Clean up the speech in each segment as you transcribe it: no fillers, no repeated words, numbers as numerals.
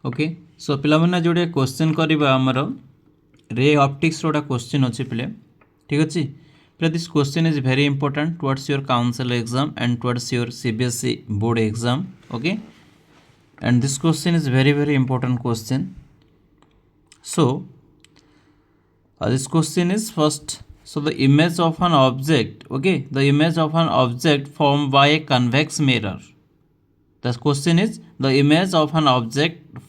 Okay so पिलामने जोड़े question करवा आमर रे ऑप्टिक्स रोटा क्वेश्चन अच्छे पिले ठीक अच्छे पिला this question is very important towards your council exam and towards your CBSE board exam okay and this question is very important question. So this question is first, so the image of an object, okay, the image of an object formed by a convex mirror. The question is the image of an object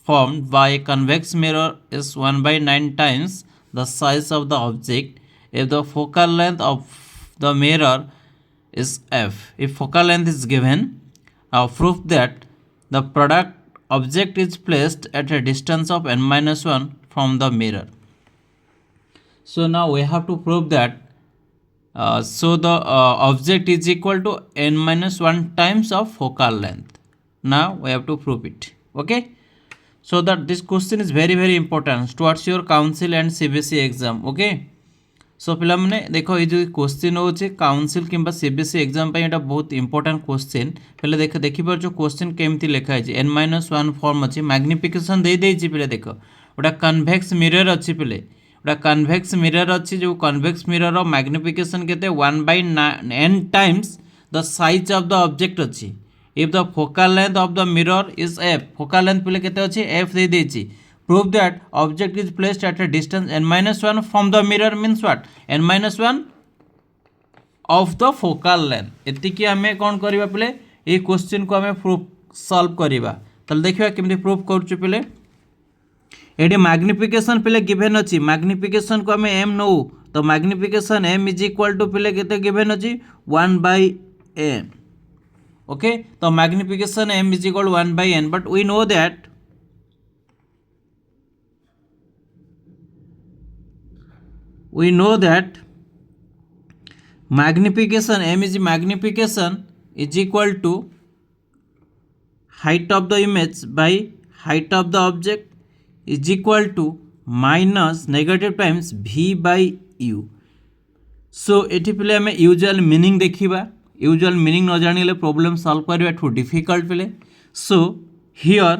formed by a convex mirror is 1 by 9 times the size of the object if the focal length of the mirror is f. If focal length is given, prove that the product object is placed at a distance of n-1 from the mirror. So now we have to prove that so the object is equal to n-1 times of focal length. Now we have to prove it. Okay, so that this question is very important towards your council and CBSE exam. Okay, सो पिला माने देखो ये जो question होचे council किंबा CBSE exam पे एटा बहुत important question पहले देखि पर जो क्वेश्चन केमती लिखा है n-1 फॉर्म अच्छे मैग्निफिकेशन दे देछि पिले देखो ओटा कन्वेक्स मिरर अच्छी पिले ओटा कन्वेक्स मिरर अच्छी जो कन्वेक्स मिरर रो मैग्निफिकेशन केते 1/n times the size of the object अच्छी if the focal length of the mirror is f focal length पिले केते अच्छी f दे देछि. Prove that object is placed at a distance n-1 from the mirror means what? n-1 of the focal length. एतिकी आमे कौन करिबा पिले ए question को आमे प्रूफ सॉल्व करिबा. तल देखिबा केमती प्रूफ करछु पिले. एडी मैग्निफिकेशन पिले गिवन अछि मैग्निफिकेशन को आमे m नो तो magnification m is equal to पिले केते गिवन अछि 1/n. ओके तो magnification m is equal 1/n but we know that magnification m is magnification is equal to height of the image by height of the object is equal to minus negative times v by u. so एठी पिले हमें usual meaning देखिबा usual meaning न जानिले problem solve करबा to difficult पिले. so here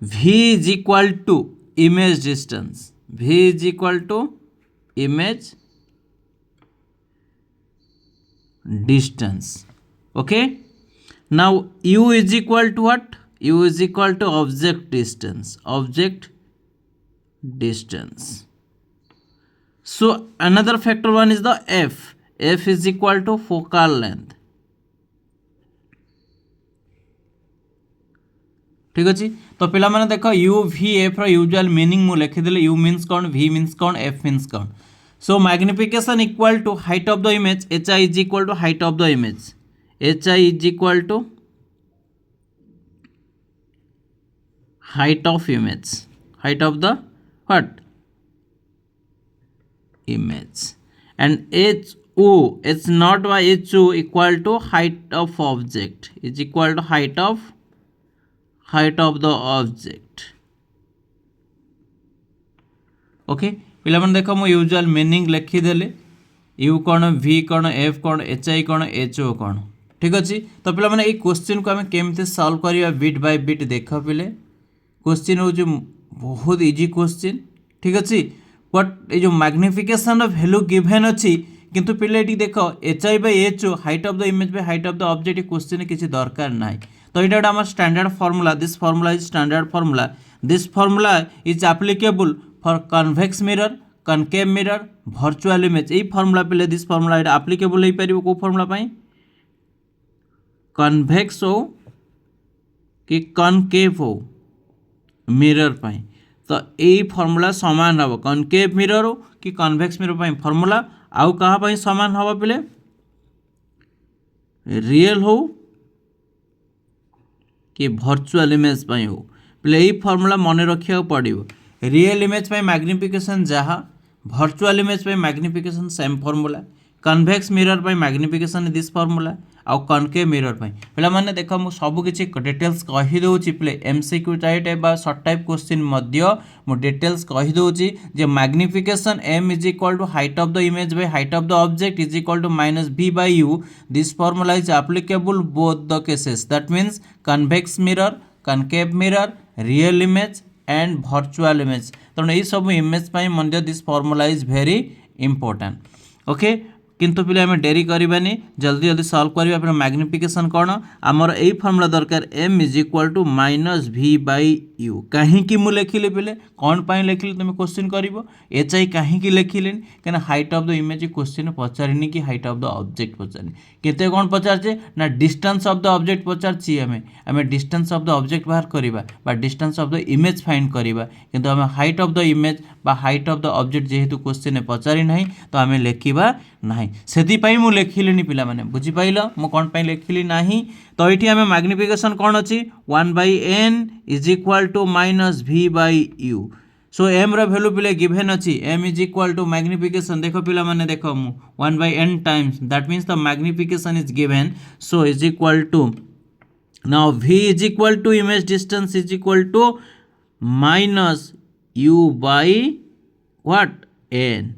v is equal to image distance. v is equal to image distance. Okay, now u is equal to what? u is equal to object distance. So another factor one is the f is equal to focal length. ठीक अच्छे तो पिला माने देखो U V F रो usual meaning मु लिखिदेले U means कौन वी मीन्स कौन एफ मीन्स कौन. So magnification equal to height of the image H I is equal to height of the image H I is equal to height of image height of the what image and H O H naught by H O equal to height of object is equal to height of the object. Okay पिला मन देखो मु usual meaning लिखि देले u cone v cone f cone h i cone h o कोन. ठीक अछि तो पिला माने ए क्वेश्चन को हमें केमते सॉल्व करिया बिट बाय बिट देखो पिले. क्वेश्चन हो जो बहुत इजी क्वेश्चन ठीक अछि बट ए जो मैग्निफिकेशन ऑफ वैल्यू गिवन अछि किंतु पिले एटी देखो h i by h o height of the image by height of the object question किछि दरकार नाही. तो ये आम standard formula this formula is standard formula this formula is applicable for convex mirror concave mirror virtual image. यही formula पे this formula ये applicable हो पार को फॉर्मूला पाई कन्वेक्स हो कि कनकेव हो मिरर पाई. तो यही फॉर्मूला सामान हम कनकेव मिरर हो कि कन्वेक्स मिरर पाई फॉर्मूला आउ कहा पाई सामान हम पे रियल हो कि वर्चुअल इमेज पाई हो पहले यही फॉर्मूला मन रखा पड़ो. रियल इमेज पाई मैग्निफिकेशन जहाँ वर्चुअल इमेज पाई magnification same formula convex mirror पाई मैग्निफिकेशन दिस फॉर्मूला आउ कनकेव मिरर पे मैंने देख मु सब किसी डिटेल्स कहीदे पे MCQ type short type question मु डिटेल्स कहीदे जे magnification M is equal to height of the image by height of the object is equal to minus v by u. This formula is applicable both the cases, that means convex mirror, concave mirror, real image and virtual image. तेणु ये सब image Madhya this formula is very important. Okay, किंतु पिले आम dairy करवानी, जल्दी जल्दी solve करवा. फिर मैग्निफिकेशन कौन आमर यही फॉर्मूला दरकार m is equal to minus v by u. कहीं मुझे लिखिली पिले कौन पाई लिखिली तुम क्वेश्चन कर एच आई कहीं लिखिले कहीं height of the image question पचारिनी कि हाइट ऑफ द ऑब्जेक्ट पचारि केते कौन पचारे ना डिस्टेंस ऑफ द ऑब्जेक्ट पचारछि आम डिस्टेंस ऑफ द ऑब्जेक्ट बाहर करवा distance of the image find करवा किंतु आम हाइट ऑफ द इमेज बा हाइट ऑफ द ऑब्जेक्ट जेहेतु क्वेश्चन पचारि ना तो आम लिखा ना से मु लिखिली पिला माने बुझिपाइल मु कौन पाई लिखिली ना. तो ये आम मैग्निफिकेशन कौन अच्छी 1/n is equal to minus v by u. So m रो वैल्यू पिले गिवन अच्छी m is equal to magnification देख पिला माने देख मु 1/n times that means the magnification is given. So is equal to now v is equal to image distance is equal to minus u by what n.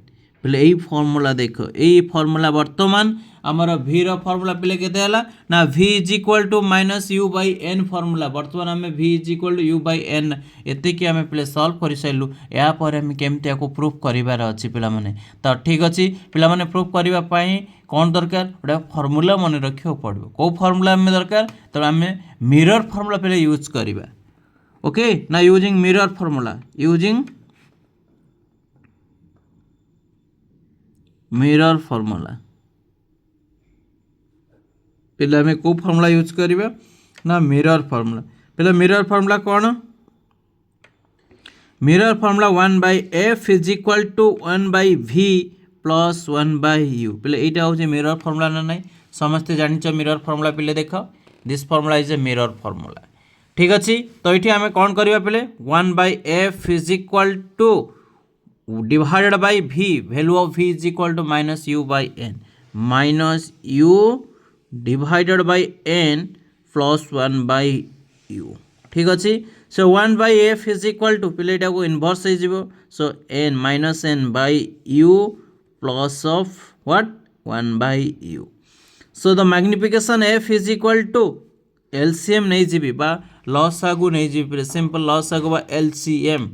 पहले यही formula देख यही formula वर्तमान आमर v रो फॉर्मूला पहले केते हला ना v is equal to minus u by n formula वर्तमान आम v is equal to u by n एतिकी आम पहले सॉल्व कर सारू. या पर आम केमती आपको प्रूफ करार अच्छी पिला माने. तो ठीक अच्छी पिला माने प्रूफ करबा पई कौन दरकार गोटे फॉर्मूला मन रखा पड़ो. कौ फॉर्मूला आम दरकार तो आम मिरर फॉर्मूला पहले यूज करवा. ओके ना using mirror formula using mirror formula पहले आम कौ फॉर्मूला यूज करवा ना मिरर फॉर्मूला. पहले मिरर फॉर्मूला कौन mirror formula 1/f is equal to 1/v plus 1/u. पहले यहाँ हूँ मिरर फॉर्मूला ना ना समस्ते जान मिरर फॉर्मूला पहले देख this formula is a mirror formula. ठीक अच्छे तो ये आम कौन करवा पहले 1/f is equal to divided by v value of v is equal to minus u by n minus u divided by n plus 1/u. ठीक अच्छे सो 1/f इज इक्वल टू पहले यहाँ को इनवर्स हो so n minus n by u plus of what 1/u. So the magnification f is equal to LCM नहीं जी बा लसागु नहीं जी simple लसागु बा LCM.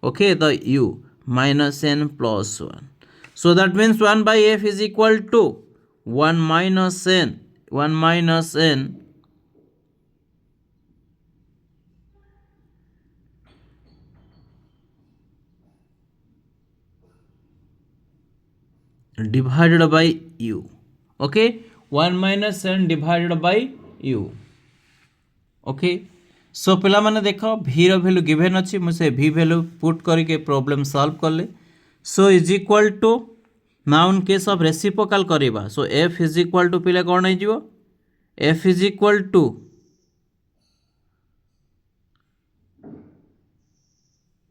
Okay the u minus n plus 1. So that means 1/f is equal to 1 minus n divided by u. Okay 1 minus n divided by u. Okay सो पिला माने देख v रो value given अच्छी मुझे v value put करके problem solve कले. So is equal to now in case of reciprocal करवा so f is equal to पिला कौन हो f is equal to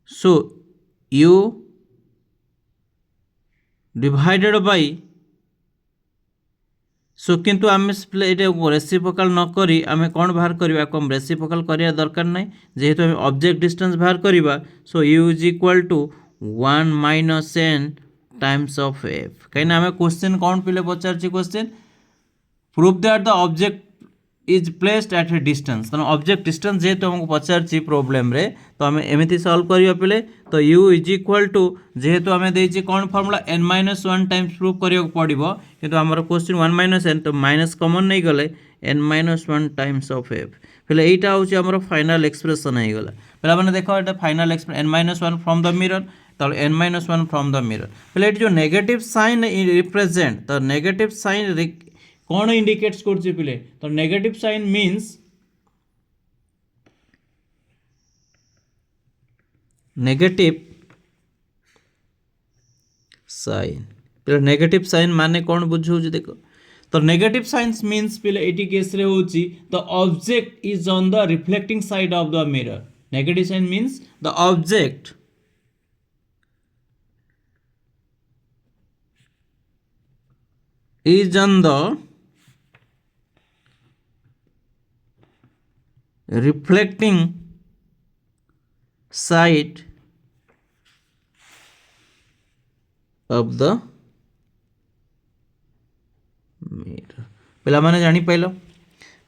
so u divided by so किंतु आम रेसिप्रोकल नक आम कौन बाहर करवा कम रेसिप्रोकल करवा दरकार ना जेहेतु आम ऑब्जेक्ट डिस्टेंस बाहर करवा. So u is equal to 1 minus n times of f कहीं आम क्वेश्चन कौन पे पचार question proof that the object is placed at a distance तेना ऑब्जेक्ट डिस्टेंस जेहेतु आमको पचार प्रोब्लेम रे तो आम एमती सॉल्व करवा पे तो u इज इक्वल टू जेहेतु आम देती कौन फॉर्मूला n माइनस 1 टाइम्स प्रूफ करने पड़ो किंतु आमर क्वेश्चन 1 माइनस n तो माइनस कमन नहीं गले n माइनस 1 टाइम्स ऑफ f पहले यहाँ हूँ आम फाइनाल एक्सप्रेशन हो गला. पहले मैंने देख ये फाइनाल एक्सप्रेशन n माइनस 1 फ्रॉम द मिरर तो n माइनस 1 फ्रॉम द मिरर. पहले ये जो नेगेटिव साइन रिप्रेजेंट तो नेगेटिव साइन कौन इंडिकेट्स करछि पिले तो negative sign means negative sign पिले नेगेटिव साइन माने कौन बुझौ देखो तो नेगेटिव साइंस मीन्स पिले एटी केस रे होछि the object is on the reflecting side of the mirror. Negative sign means the object is on the reflecting side of the mirror। पिलामाने जानी पाइल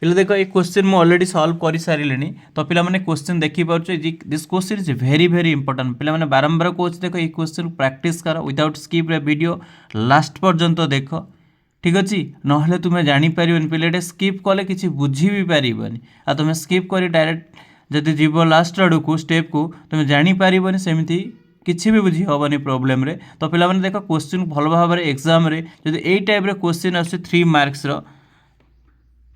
पिला देख ये क्वेश्चन मुझे ऑलरेडी सॉल्व कर सारे तो पिलामाने क्वेश्चन देखी पारे this question is very very important पिलामाने बारंबार कहूँ देख ये क्वेश्चन प्रैक्टिस कर विदाउट स्किप वीडियो लास्ट पर्यंत देख ठीक अच्छे ना तुम्हें जापर पिले स्किप कले कि बुझी भी पारबनी आ तुम स्किप कर डायरेक्ट जदि जीव लास्ट आड़ को स्टेप को तुम्हें जापर सेमती किसी भी बुझी हेनी प्रोब्लेम रे तो पिला माने देख क्वेश्चन भल भाव एग्जाम रे जदि एई टाइप रे क्वेश्चन आसे 3 मार्क्स रो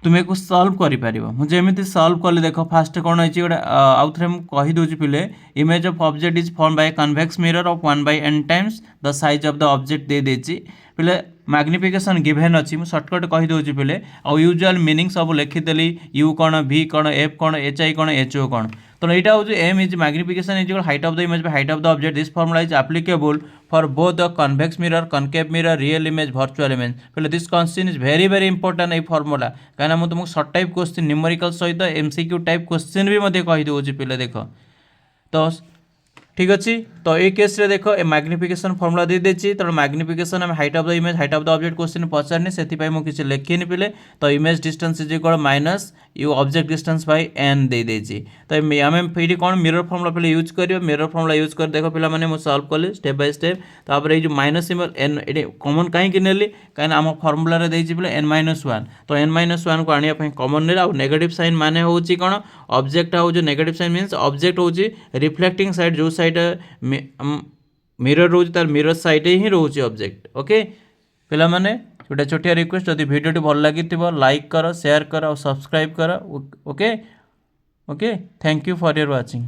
तुम्हें को सॉल्व करि परिबो मुझे सॉल्व कले देख फास्ट कौन है गोटे आउ थे कही दूसरी पिले image of object is form by convex mirror of 1/n times the size of the object दे देछि पिले मैग्निफिकेशन गिवेन अच्छी मुझे सर्टकट कही दूसरी पिले आउ यूजुअल मीनिंग सब लिखिदेली यू कौन भी कौन एफ कौन एच आई कौन एच ओ कौन तो यहाँ हूँ M is magnification is height of the image by height of the object this formula is applicable for both the convex mirror concave mirror real image virtual image पहले this question is very very important ये formula कहीं मुझे तुमको short type question numerical सहित MCQ type question भी कही दूसरी पिले देख तो ठीक अच्छे तो ये केस रे देख मैग्निफिकेशन फॉर्मूला दे देछि तो मैग्निफिकेशन हम height of the image height of the object question पचारनी से मुझे लिखिनी पिले तो image distance is equal minus U object distance by N दे देछि तो आम ये कौन मिरर फॉर्मूला पहले यूज कर मिरर फॉर्मूला यूज कर देख पिला माने मु सॉल्व कले स्टेप बाय स्टेप तापर ये जो माइनस सिंबल एन ये कॉमन कहीं नेली कहीं आम फॉर्मूला रे देछि पिले n-1 तो n-1 को आनिया पई कॉमन नेला और नेगेटिव साइन माने होछि कोन ऑब्जेक्ट हो जो नेगेटिव साइन मींस ऑब्जेक्ट होछि रिफ्लेक्टिंग साइड जो साइड मिरर रोज तार मिरर साइड ही रोचे ऑब्जेक्ट ओके पिला माने गोटे छोटिया रिक्वेस्ट जदि वीडियो भल लगी लाइक कर शेयर कर और सब्सक्राइब कर okay okay thank you for your watching.